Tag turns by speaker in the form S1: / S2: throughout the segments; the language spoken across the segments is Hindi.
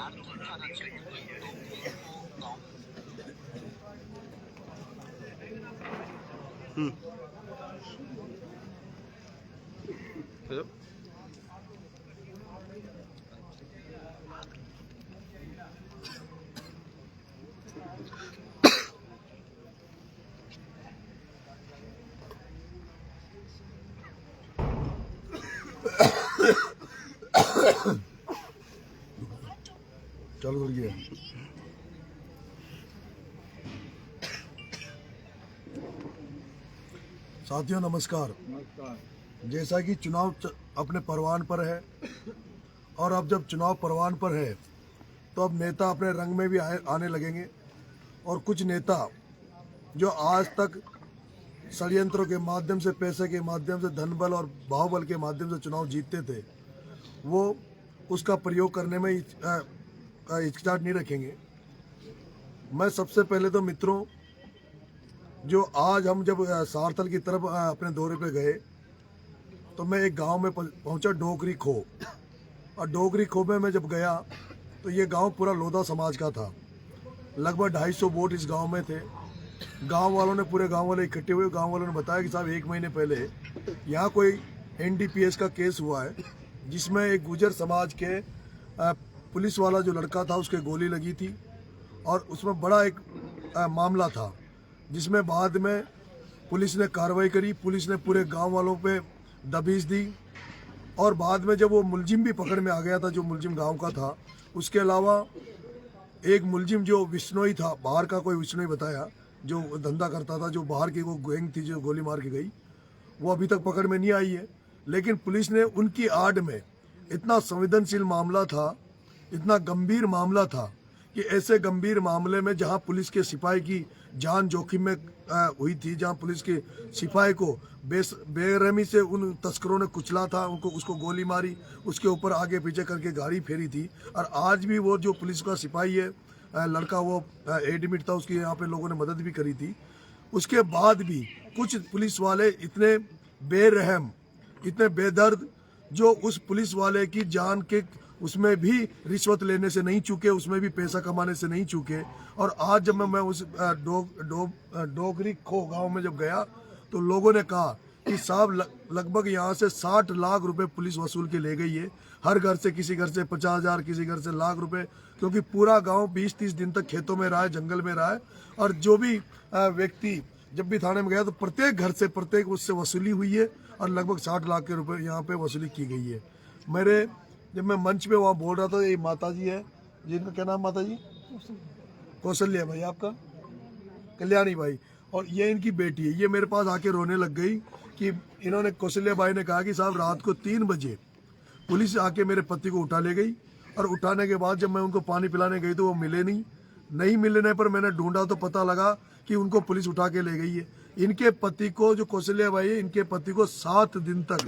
S1: हेलो।
S2: चालू कर दिया। साथियों नमस्कार। जैसा कि चुनाव अपने परवान पर है और अब जब चुनाव परवान पर है तो अब नेता अपने रंग में भी आने लगेंगे और कुछ नेता जो आज तक षड्यंत्रों के माध्यम से, पैसे के माध्यम से, धन बल और बाहुबल के माध्यम से चुनाव जीतते थे, वो उसका प्रयोग करने में हिचकिचाहट नहीं रखेंगे। मैं सबसे पहले तो मित्रों, जो आज हम जब सारथल की तरफ अपने दौरे पे गए तो मैं एक गांव में पहुंचा, डोगरी खो। और डोगरी खो में मैं जब गया तो ये गांव पूरा लोधा समाज का था। लगभग 250 वोट इस गांव में थे। गांव वालों ने, पूरे गांव वाले इकट्ठे हुए, गांव वालों ने बताया कि साहब 1 महीने पहले यहाँ कोई NDPS का केस हुआ है जिसमें एक गुर्जर समाज के पुलिस वाला जो लड़का था उसके गोली लगी थी और उसमें बड़ा एक मामला था जिसमें बाद में पुलिस ने कार्रवाई करी। पुलिस ने पूरे गांव वालों पे दबिश दी और बाद में जब वो मुलजिम भी पकड़ में आ गया था, जो मुलजिम गांव का था, उसके अलावा एक मुलजिम जो विश्नोई था, बाहर का कोई विश्नोई बताया, जो धंधा करता था, जो बाहर की वो गैंग थी जो गोली मार के गई, वो अभी तक पकड़ में नहीं आई है। लेकिन पुलिस ने उनकी आड़ में, इतना संवेदनशील मामला था, इतना गंभीर मामला था कि ऐसे गंभीर मामले में जहां पुलिस के सिपाही की जान जोखिम में हुई थी, जहां पुलिस के सिपाही को बेरहमी से उन तस्करों ने कुचला था, उसको गोली मारी, उसके ऊपर आगे पीछे करके गाड़ी फेरी थी। और आज भी वो जो पुलिस का सिपाही है, लड़का, वो एडमिट था, उसकी यहाँ पे लोगों ने मदद भी करी थी। उसके बाद भी कुछ पुलिस वाले इतने बेरहम, इतने बेदर्द, जो उस पुलिस वाले की जान के उसमें भी रिश्वत लेने से नहीं चूके, उसमें भी पैसा कमाने से नहीं चूके। और आज जब मैं उस डोगरी खो गांव में जब गया तो लोगों ने कहा कि साहब लगभग यहाँ से 60 लाख रुपए पुलिस वसूल के ले गई है। हर घर से, किसी घर से 50,000, किसी घर से लाख रुपए, क्योंकि पूरा गांव 20-30 दिन तक खेतों में रहा है, जंगल में रहा है। और जो भी व्यक्ति जब भी थाने में गया तो प्रत्येक घर से, प्रत्येक उससे वसूली हुई है और लगभग 60 लाख के रुपए यहाँ पे वसूली की गई है। जब मैं मंच पे वहाँ बोल रहा था, ये माता जी है, जिनका क्या नाम माता जी? कौशल्या भाई, आपका? कल्याणी भाई। और ये इनकी बेटी है। ये मेरे पास आके रोने लग गई कि इन्होंने, कौशल्या भाई ने कहा कि साहब रात को 3 बजे पुलिस आके मेरे पति को उठा ले गई और उठाने के बाद जब मैं उनको पानी पिलाने गई तो वो मिले नहीं मिलने पर मैंने ढूंढा तो पता लगा कि उनको पुलिस उठा के ले गई है। इनके पति को, जो कौशल्या भाई है, इनके पति को 7 दिन तक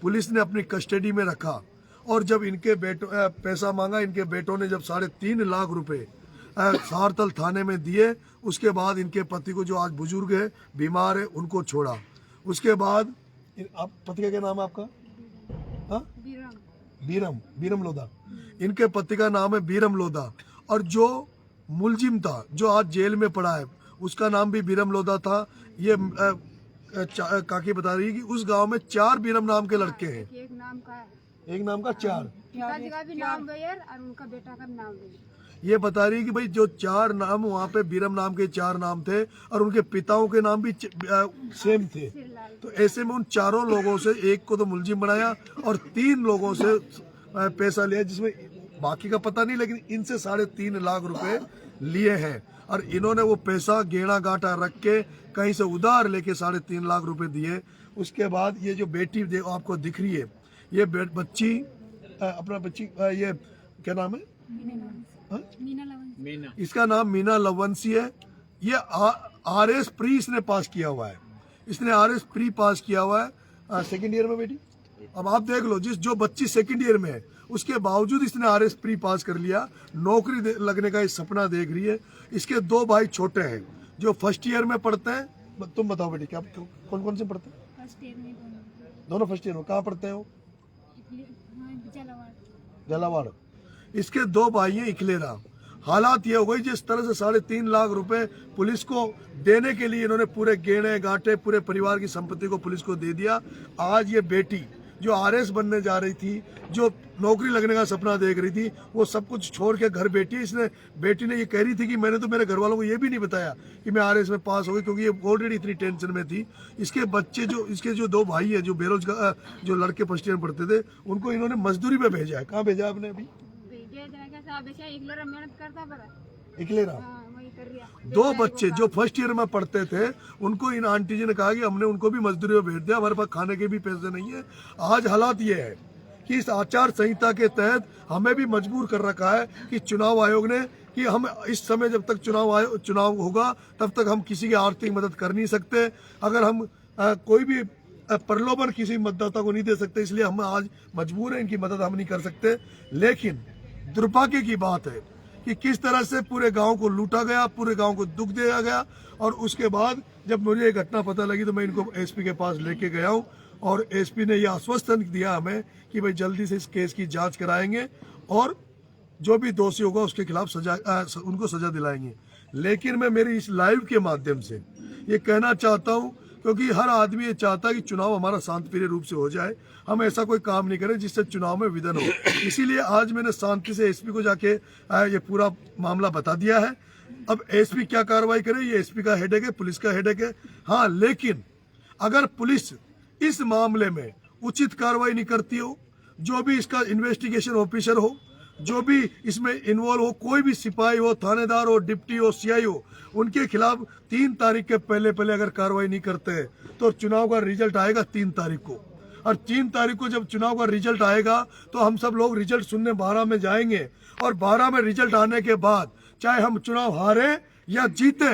S2: पुलिस ने अपनी कस्टडी में रखा। और जब इनके बेटों पैसा मांगा, इनके बेटों ने जब 3.5 लाख रुपए सारथल थाने में दिए, उसके बाद इनके पति को, जो आज बुजुर्ग है, बीमार है, उनको छोड़ा। उसके बाद आप पति का क्या नाम है आपका? बीरम लोधा। इनके पति का नाम है बीरम लोधा। और जो मुलजिम था, जो आज जेल में पड़ा है, उसका नाम भी बीरम लोधा था। ये काकी बता रही है कि उस गांव में 4 बीरम नाम के लड़के हैं।
S3: एक नाम का
S2: 4।
S3: पिताजी का भी नाम बैर और उनका बेटा का नाम बैर।
S2: ये बता रही है कि भाई जो 4 नाम वहाँ पे, बीरम नाम के 4 नाम थे और उनके पिताओं के नाम भी सेम थे। तो ऐसे में उन 4 लोगों से एक को तो मुलजिम बनाया और 3 लोगों से पैसा लिया, जिसमें बाकी का पता नहीं, लेकिन इनसे 3.5 लाख रुपए लिए हैं। और इन्होंने वो पैसा गेड़ा गांठा रख के कहीं से उधार लेके 3.5 लाख रुपए दिए। उसके बाद ये जो बेटी आपको दिख रही है, ये बच्ची, अपना बच्ची, ये क्या नाम है? मीना। इसका नाम मीना लवंसी है। ये RS प्री इसने पास किया हुआ है। इसने RS प्री पास किया हुआ है, सेकंड ईयर में बेटी। अब आप देख लो, जो बच्ची सेकंड ईयर में है, उसके बावजूद इसने RS प्री पास कर लिया, नौकरी लगने का सपना देख रही है। इसके 2 भाई छोटे हैं जो फर्स्ट ईयर में पढ़ते हैं। तुम बताओ बेटी, क्या कौन से पढ़ते हैं?
S3: फर्स्ट ईयर में
S2: दोनों फर्स्ट ईयर में। कहाँ पढ़ते हैं वो?
S3: जलावाड़।
S2: जलावाड़। इसके 2 भाई हैं इकलेरा। हालात ये हो गई जिस तरह से 3.5 लाख रुपए पुलिस को देने के लिए इन्होंने पूरे गेणे गांठे पूरे परिवार की संपत्ति को पुलिस को दे दिया। आज ये बेटी जो आरएस बनने जा रही थी, जो नौकरी लगने का सपना देख रही थी, वो सब कुछ छोड़ के घर बैठी है। इसने बेटी ने ये कह रही थी कि मैंने तो मेरे घर वालों को ये भी नहीं बताया कि मैं आरएस में पास हो गई, क्योंकि ये ऑलरेडी इतनी टेंशन में थी। इसके बच्चे इसके जो 2 भाई है जो बेरोजगार, जो लड़के फर्स्ट ईयर में पढ़ते थे, उनको इन्होंने मजदूरी पे भेजा है। कहाँ भेजा आपने अभी?
S3: मेहनत करता पर
S2: इकलेरा। 2 बच्चे जो फर्स्ट ईयर में पढ़ते थे, उनको इन आंटी जी ने कहा कि हमने उनको भी मजदूरी में भेज दिया, हमारे पास खाने के भी पैसे नहीं है। आज हालात ये है कि इस आचार संहिता के तहत हमें भी मजबूर कर रखा है कि चुनाव आयोग ने कि हम इस समय जब तक चुनाव होगा तब तक हम किसी की आर्थिक मदद कर नहीं सकते। अगर हम कोई भी प्रलोभन किसी मतदाता को नहीं दे सकते, इसलिए हम आज मजबूर हैं, इनकी मदद हम नहीं कर सकते। लेकिन दुर्भाग्य की बात है कि किस तरह से पूरे गांव को लूटा गया, पूरे गांव को दुख दिया गया। और उसके बाद जब मुझे ये घटना पता लगी तो मैं इनको एसपी के पास लेके गया हूं, और एसपी ने यह आश्वासन दिया हमें कि भाई जल्दी से इस केस की जांच कराएंगे और जो भी दोषी होगा उसके खिलाफ उनको सजा दिलाएंगे। लेकिन मैं मेरी इस लाइव के माध्यम से ये कहना चाहता हूँ, क्योंकि हर आदमी ये चाहता है कि चुनाव हमारा शांतिप्रिय रूप से हो जाए, हम ऐसा कोई काम नहीं करें जिससे चुनाव में विघ्न हो। इसीलिए आज मैंने शांति से एसपी को जाके ये पूरा मामला बता दिया है। अब एसपी क्या कार्रवाई करे ये एसपी का हेडेक है, पुलिस का हेडेक है। हाँ, लेकिन अगर पुलिस इस मामले में उचित कार्रवाई नहीं करती हो, जो भी इसका इन्वेस्टिगेशन ऑफिसर हो, जो भी इसमें इन्वॉल्व हो, कोई भी सिपाही हो, थानेदार हो, डिप्टी हो, सीआई हो, उनके खिलाफ 3 तारीख के पहले अगर कार्रवाई नहीं करते तो चुनाव का रिजल्ट आएगा 3 तारीख को। और 3 तारीख को जब चुनाव का रिजल्ट आएगा तो हम सब लोग रिजल्ट सुनने 12 में जाएंगे, और 12 में रिजल्ट आने के बाद चाहे हम चुनाव हारे या जीते,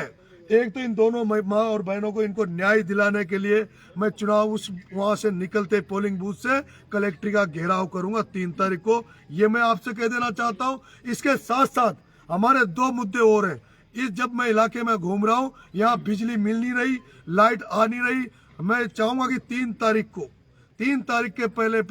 S2: एक तो इन दोनों माँ और बहनों को इनको न्याय दिलाने के लिए मैं चुनाव वहां से निकलते पोलिंग बूथ से कलेक्ट्री का घेराव करूंगा 3 तारीख को। ये मैं आपसे कह देना चाहता हूं। इसके साथ साथ हमारे 2 मुद्दे और हैं। जब मैं इलाके में घूम रहा हूं, यहाँ बिजली मिल नहीं रही, लाइट आ नहीं रही। मैं चाहूंगा कि 3 तारीख के पहले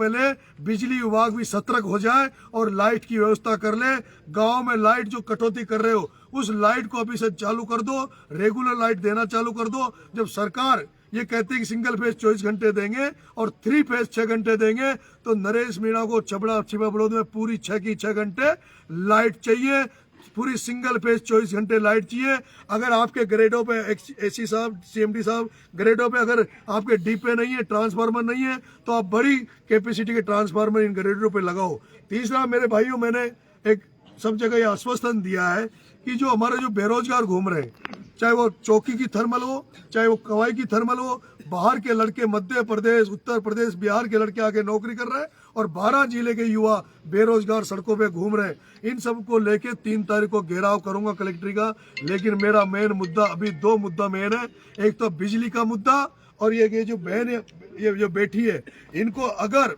S2: बिजली विभाग भी सतर्क हो जाए और लाइट की व्यवस्था कर ले। गांव में लाइट जो कटौती कर रहे हो, उस लाइट को अभी से चालू कर दो, रेगुलर लाइट देना चालू कर दो। जब सरकार ये कहते हैं कि सिंगल फेज 24 घंटे देंगे और 3 फेज 6 घंटे देंगे, तो नरेश मीणा को छबड़ा बड़ौद में पूरी 6 की 6 घंटे लाइट चाहिए, पूरी सिंगल फेज 24 घंटे लाइट चाहिए। अगर आपके ग्रेडों पे एसी साहब, सीएमडी साहब, ग्रेडों पे अगर आपके डीपे नहीं है, ट्रांसफार्मर नहीं है, तो आप बड़ी कैपेसिटी के ट्रांसफार्मर इन ग्रेडों पे लगाओ। तीसरा, मेरे भाइयों, मैंने एक सब जगह ये आश्वासन दिया है कि जो हमारे जो बेरोजगार घूम रहे हैं, चाहे वो चौकी की थर्मल हो, चाहे वो कवाई की थर्मल हो, बाहर के लड़के मध्य प्रदेश, उत्तर प्रदेश, बिहार के लड़के आके नौकरी कर रहे हैं, और 12 जिले के युवा बेरोजगार सड़कों पे घूम रहे हैं, इन सबको लेके 3 तारीख को घेराव करूंगा कलेक्ट्री का। लेकिन मेरा मेन मुद्दा, अभी 2 मुद्दा मेन है। एक तो बिजली का मुद्दा, और ये जो बहन है, ये जो बेटी है, इनको अगर,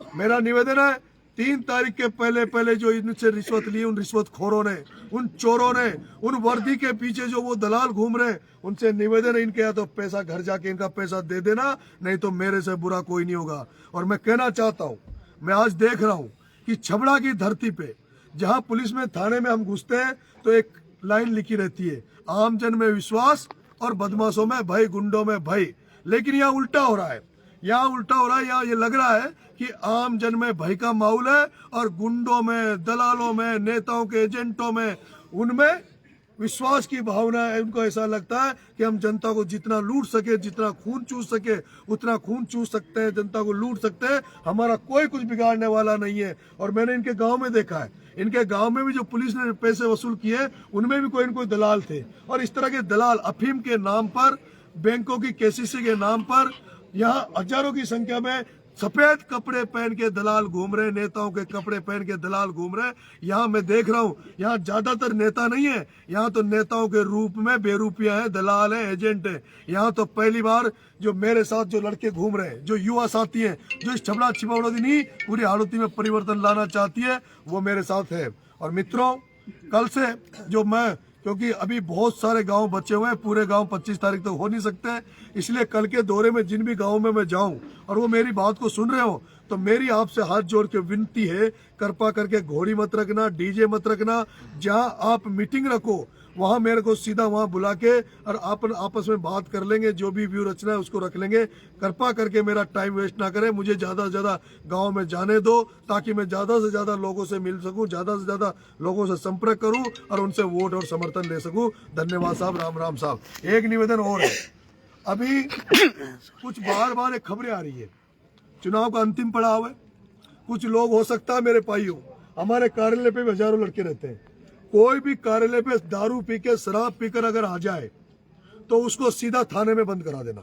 S2: मेरा निवेदन है 3 तारीख के पहले जो इनसे रिश्वत ली, उन रिश्वतखोरों ने, उन चोरों ने, उन वर्दी के पीछे जो वो दलाल घूम रहे हैं, उनसे निवेदन है इनके या तो पैसा घर जाके इनका पैसा दे देना, नहीं तो मेरे से बुरा कोई नहीं होगा। और मैं कहना चाहता हूँ, मैं आज देख रहा हूँ कि छबड़ा की धरती पे जहाँ पुलिस में, थाने में हम घुसते हैं तो एक लाइन लिखी रहती है, आम जन में विश्वास और बदमाशों में भय, गुंडों में भय। लेकिन यहाँ उल्टा हो रहा है, यहाँ ये लग रहा है कि आम जन में भय का माहौल है, और गुंडों में, दलालों में, नेताओं के एजेंटों में, उनमें विश्वास की भावना है। उनको ऐसा लगता है कि हम जनता को जितना लूट सके, जितना खून चूस सके उतना खून चूस सकते हैं, जनता को लूट सकते हैं, हमारा कोई कुछ बिगाड़ने वाला नहीं है। और मैंने इनके गांव में देखा है, इनके गांव में भी जो पुलिस ने पैसे वसूल किए, उनमें भी कोई न कोई दलाल थे। और इस तरह के दलाल अफीम के नाम पर, बैंकों की केसीसी के नाम पर, यहाँ हजारों की संख्या में सफेद कपड़े पहन के दलाल घूम रहे, नेताओं के कपड़े पहन के दलाल घूम रहे। यहाँ मैं देख रहा हूँ, यहाँ ज्यादातर नेता नहीं है, यहाँ तो नेताओं के रूप में बेरूपिया है, दलाल है, एजेंट है। यहाँ तो पहली बार जो मेरे साथ जो लड़के घूम रहे हैं, जो युवा साथी हैं, जो इस छबड़ा छिपौड़ी नहीं पूरी हालत में परिवर्तन लाना चाहती है, वो मेरे साथ है। और मित्रों, कल से जो मैं क्योंकि अभी बहुत सारे गांव बचे हुए हैं, पूरे गांव 25 तारीख तक हो नहीं सकते हैं। इसलिए कल के दौरे में जिन भी गाँव में मैं जाऊं और वो मेरी बात को सुन रहे हो, तो मेरी आपसे हाथ जोड़ के विनती है, कृपा करके घोड़ी मत रखना, डीजे मत रखना। जहां आप मीटिंग रखो वहां मेरे को सीधा वहां बुला के और अपन आपस में बात कर लेंगे, जो भी व्यू रचना है उसको रख लेंगे। कृपा करके मेरा टाइम वेस्ट ना करें, मुझे ज्यादा से ज्यादा गांव में जाने दो ताकि मैं ज्यादा से ज्यादा लोगों से मिल सकूं, ज्यादा से ज्यादा लोगों से संपर्क करूं और उनसे वोट और समर्थन ले सकूं। धन्यवाद साहब, राम राम साहब। एक निवेदन और है, अभी कुछ बार बार एक खबरें आ रही है, चुनाव का अंतिम पड़ाव है। कुछ लोग, हो सकता है मेरे भाइयों, हमारे कार्यालय पे भी हजारों लड़के रहते हैं, कोई भी कार्यालय पे दारू पी के शराब पीकर अगर आ जाए तो उसको सीधा थाने में बंद करा देना।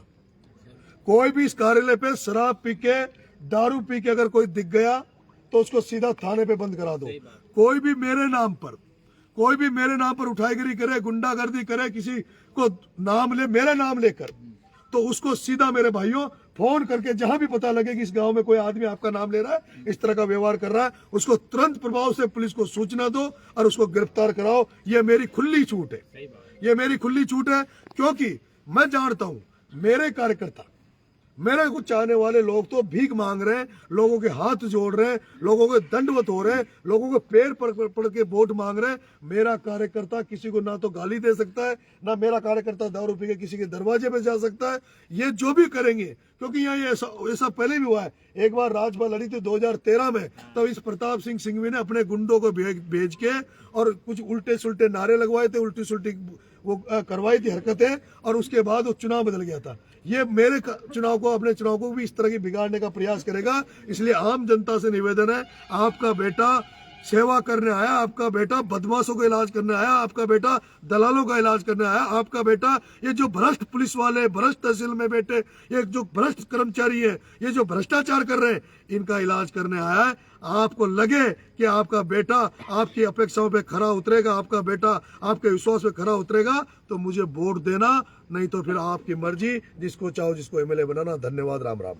S2: कोई भी इस कार्यालय पे शराब पी के दारू पी के अगर कोई दिख गया तो उसको सीधा थाने पे बंद करा दो। कोई भी मेरे नाम पर उठाईगिरी करे, गुंडागर्दी करे, किसी को नाम ले, मेरा नाम लेकर, तो उसको सीधा मेरे भाइयों फोन करके जहां भी पता लगे कि इस गांव में कोई आदमी आपका नाम ले रहा है, इस तरह का व्यवहार कर रहा है, उसको तुरंत प्रभाव से पुलिस को सूचना दो और उसको गिरफ्तार कराओ। ये मेरी खुली छूट है, ये मेरी खुली छूट है। क्योंकि मैं जानता हूं मेरे कार्यकर्ता, मेरे कुछ चाहने वाले लोग तो भीख मांग रहे हैं, लोगों के हाथ जोड़ रहे हैं, लोगों के दंडवत हो रहे हैं, लोगों के पैर पड़ के वोट मांग रहे हैं। मेरा कार्यकर्ता किसी को ना तो गाली दे सकता है, ना मेरा कार्यकर्ता दारू पी के किसी के दरवाजे पे जा सकता है। ये जो भी करेंगे, क्योंकि यहाँ ये ऐसा पहले भी हुआ है। एक बार राजभा लड़ी थी 2013 में, तब इस प्रताप सिंह सिंघवी ने अपने गुंडों को भेज के और कुछ उल्टे सुल्टे नारे लगवाए थे, उल्टी सुल्टी वो करवाई थी हरकतें, और उसके बाद वो चुनाव बदल गया था। ये मेरे चुनाव को, अपने चुनाव को भी इस तरह की बिगाड़ने का प्रयास करेगा। इसलिए आम जनता से निवेदन है, आपका बेटा सेवा करने आया, आपका बेटा बदमाशों का इलाज करने आया, आपका बेटा दलालों का इलाज करने आया, आपका बेटा ये जो भ्रष्ट पुलिस वाले, भ्रष्ट तहसील में बैठे ये जो भ्रष्ट कर्मचारी है, ये जो भ्रष्टाचार कर रहे हैं, इनका इलाज करने आया है। आपको लगे कि आपका बेटा आपकी अपेक्षाओं पे खरा उतरेगा, आपका बेटा आपके विश्वास पे खरा उतरेगा, तो मुझे वोट देना, नहीं तो फिर आपकी मर्जी, जिसको चाहो जिसको एमएलए बनाना। धन्यवाद, राम राम।